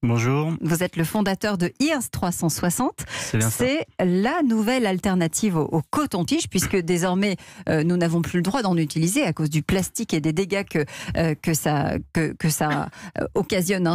Bonjour. Vous êtes le fondateur de Ears 360. C'est bien ça. C'est la nouvelle alternative au coton-tige, puisque désormais, nous n'avons plus le droit d'en utiliser à cause du plastique et des dégâts que ça occasionne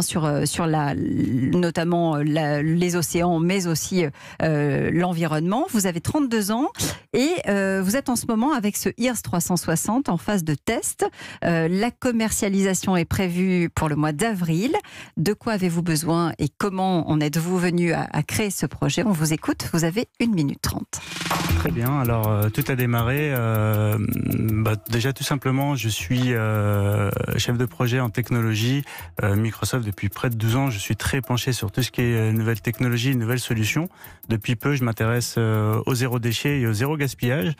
notamment les océans, mais aussi l'environnement. Vous avez 32 ans et vous êtes en ce moment avec ce Ears 360 en phase de test. La commercialisation est prévue pour le mois d'avril. De quoi avez-vous besoin et comment en êtes-vous venu à créer ce projet? On vous écoute, vous avez 1 minute 30. Très bien, alors tout a démarré. Déjà tout simplement, je suis chef de projet en technologie Microsoft depuis près de 12 ans. Je suis très penché sur tout ce qui est nouvelles technologies, nouvelles solutions. Depuis peu, je m'intéresse au zéro déchet et au zéro gaspillage.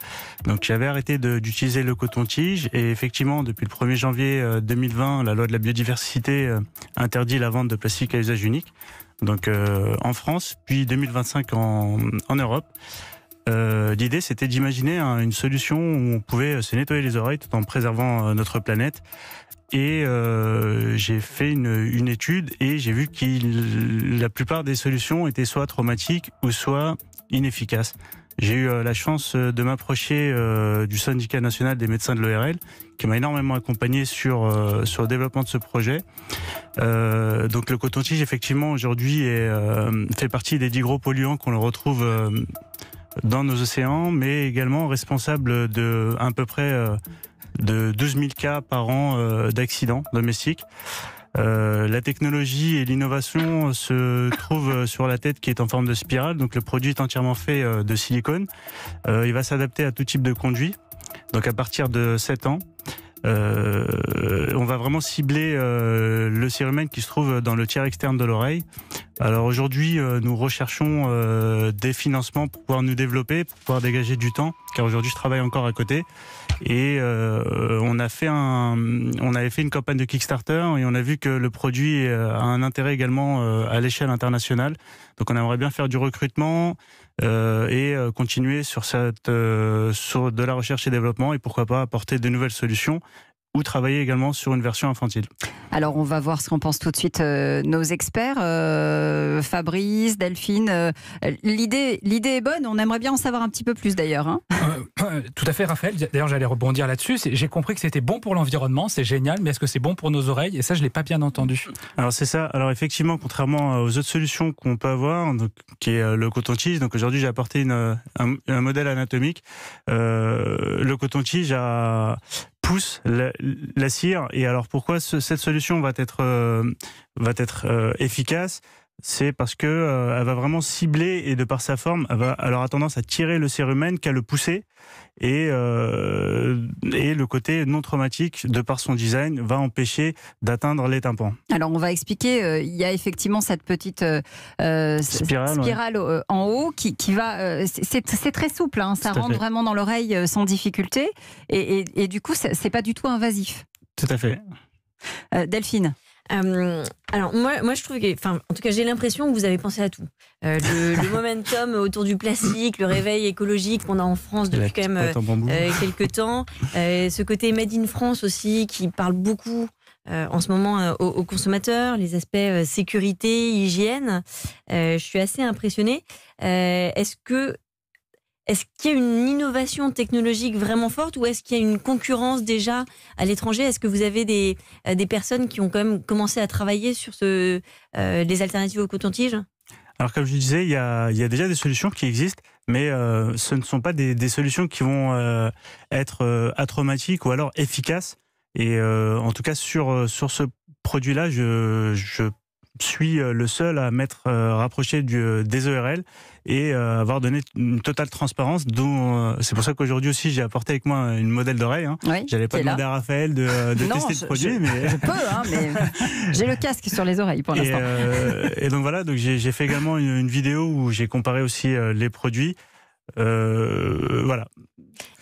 Donc j'avais arrêté d'utiliser le coton-tige et effectivement, depuis le 1er janvier 2020, la loi de la biodiversité interdit la vente de plastique à usage unique. Donc en France, puis 2025 en Europe. L'idée, c'était d'imaginer une solution où on pouvait se nettoyer les oreilles tout en préservant notre planète. Et j'ai fait une étude et j'ai vu que la plupart des solutions étaient soit traumatiques ou soit inefficaces. J'ai eu la chance de m'approcher du syndicat national des médecins de l'ORL, qui m'a énormément accompagné sur le développement de ce projet. Donc le coton-tige, effectivement, aujourd'hui fait partie des 10 gros polluants qu'on retrouve dans nos océans, mais également responsable de à peu près de 12 000 cas par an d'accidents domestiques. La technologie et l'innovation se trouvent sur la tête qui est en forme de spirale. Donc le produit est entièrement fait de silicone. Il va s'adapter à tout type de conduit. Donc à partir de 7 ans, on va vraiment cibler le cérumen qui se trouve dans le tiers externe de l'oreille. Alors aujourd'hui, nous recherchons des financements pour pouvoir nous développer, pour pouvoir dégager du temps, car aujourd'hui je travaille encore à côté. Et on avait fait une campagne de Kickstarter et on a vu que le produit a un intérêt également à l'échelle internationale. Donc on aimerait bien faire du recrutement et continuer sur de la recherche et développement et pourquoi pas apporter de nouvelles solutions ou travailler également sur une version infantile. Alors on va voir ce qu'en pensent tout de suite nos experts, Fabrice, Delphine. L'idée est bonne, on aimerait bien en savoir un petit peu plus d'ailleurs. Hein. Tout à fait, Raphaël. D'ailleurs, j'allais rebondir là-dessus. J'ai compris que c'était bon pour l'environnement, c'est génial, mais est-ce que c'est bon pour nos oreilles? Et ça, je ne l'ai pas bien entendu. Alors c'est ça. Alors effectivement, contrairement aux autres solutions qu'on peut avoir, donc, qui est le coton-tige, donc aujourd'hui j'ai apporté un modèle anatomique. Le coton-tige pousse la cire. Et alors pourquoi cette solution va être efficace? C'est parce que elle va vraiment cibler et de par sa forme, elle aura tendance à tirer le cérumen qu'à le pousser et le côté non traumatique de par son design va empêcher d'atteindre les tympans. Alors on va expliquer, il y a effectivement cette petite spirale ouais. En haut qui va, c'est très souple, hein, ça rentre vraiment dans l'oreille sans difficulté et du coup c'est pas du tout invasif. Tout à fait. Delphine. Alors moi je trouve que, en tout cas j'ai l'impression que vous avez pensé à tout. Le momentum autour du plastique, le réveil écologique qu'on a en France depuis quand même quelques temps, ce côté Made in France aussi qui parle beaucoup en ce moment aux consommateurs, les aspects sécurité, hygiène. Je suis assez impressionnée. Est-ce qu'il y a une innovation technologique vraiment forte ou est-ce qu'il y a une concurrence déjà à l'étranger? Est-ce que vous avez des personnes qui ont quand même commencé à travailler sur des alternatives au coton-tige? Alors comme je disais, il y a déjà des solutions qui existent, mais ce ne sont pas des solutions qui vont être atraumatiques ou alors efficaces. Et en tout cas sur ce produit-là, je suis le seul à m'être rapproché des ORL et avoir donné une totale transparence. C'est pour ça qu'aujourd'hui aussi j'ai apporté avec moi une modèle d'oreille. Hein. Oui, j'allais pas demander à Raphaël de tester le produit, mais je peux, hein, mais j'ai le casque sur les oreilles pour l'instant. Et donc voilà, donc j'ai fait également une vidéo où j'ai comparé aussi les produits. Voilà.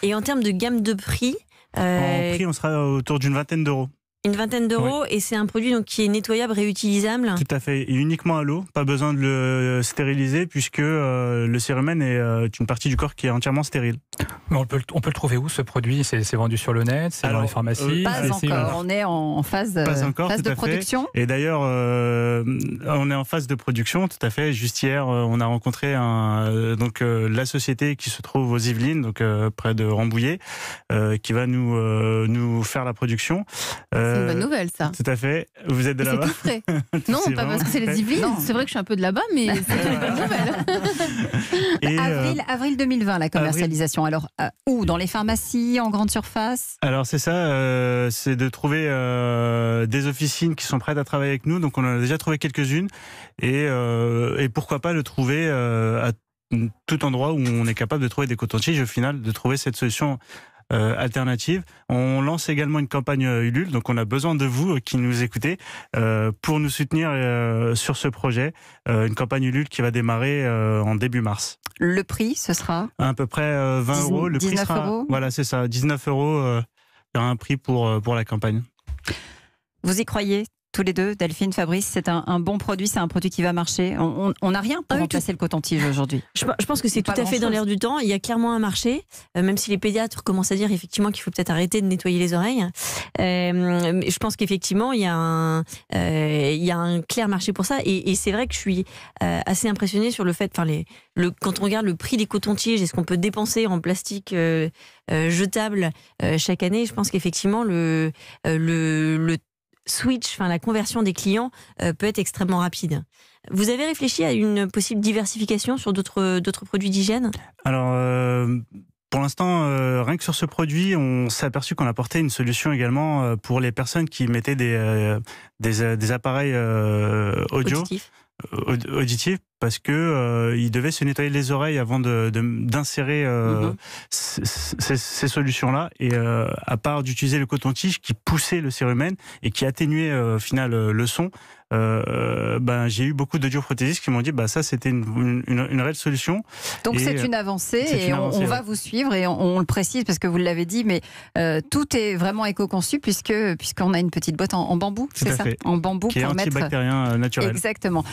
Et en termes de gamme de prix, en prix, on sera autour d'une 20aine d'euros. Une vingtaine d'euros, oui. Et c'est un produit donc, qui est nettoyable, réutilisable. Tout à fait, et uniquement à l'eau, pas besoin de le stériliser puisque le cérumen est une partie du corps qui est entièrement stérile. Mais on peut le trouver où ce produit? C'est vendu sur le net, c'est dans les pharmacies? Pas encore, on est en phase, phase de production. Et d'ailleurs, on est en phase de production, tout à fait. Juste hier, on a rencontré la société qui se trouve aux Yvelines, donc près de Rambouillet, qui va nous faire la production. C'est une bonne nouvelle, ça. Tout à fait. Vous êtes de là-bas? C'est tout frais. Non, pas parce que c'est les Yvelines. C'est vrai que je suis un peu de là-bas, mais c'est une bonne nouvelle. Et avril 2020, la commercialisation. Alors, où? Dans les pharmacies, en grande surface? Alors, c'est ça. C'est de trouver des officines qui sont prêtes à travailler avec nous. Donc, on en a déjà trouvé quelques-unes. Et pourquoi pas le trouver à tout endroit où on est capable de trouver des cotons-tiges, au final, de trouver cette solution alternative. On lance également une campagne Ulule, donc on a besoin de vous qui nous écoutez pour nous soutenir sur ce projet. Une campagne Ulule qui va démarrer en début mars. Le prix, ce sera à peu près 20 euros. Le 19 prix sera, euros. Voilà, c'est ça, 19 euros. Il y aura un prix pour la campagne. Vous y croyez tous les deux, Delphine, Fabrice? C'est un bon produit, c'est un produit qui va marcher. On n'a rien pour remplacer le coton-tige aujourd'hui. Je pense que c'est tout à fait dans l'air du temps. Il y a clairement un marché, même si les pédiatres commencent à dire effectivement qu'il faut peut-être arrêter de nettoyer les oreilles. Je pense qu'effectivement, il y a un clair marché pour ça. Et c'est vrai que je suis assez impressionnée sur le fait, quand on regarde le prix des cotons-tiges et ce qu'on peut dépenser en plastique jetable chaque année, je pense qu'effectivement, le switch, la conversion des clients peut être extrêmement rapide. Vous avez réfléchi à une possible diversification sur d'autres produits d'hygiène? Alors, pour l'instant, rien que sur ce produit, on s'est aperçu qu'on apportait une solution également pour les personnes qui mettaient des appareils auditifs, parce que ils devaient se nettoyer les oreilles avant d'insérer ces solutions-là. Et à part d'utiliser le coton-tige qui poussait le cérumen et qui atténuait au final le son, j'ai eu beaucoup d'audioprothésistes qui m'ont dit ça c'était une réelle solution. Donc c'est une avancée et on va vous suivre et on le précise parce que vous l'avez dit, mais tout est vraiment éco-conçu puisqu'on a une petite boîte en bambou, c'est ça, en bambou qui pour est antibactérien naturel. Exactement.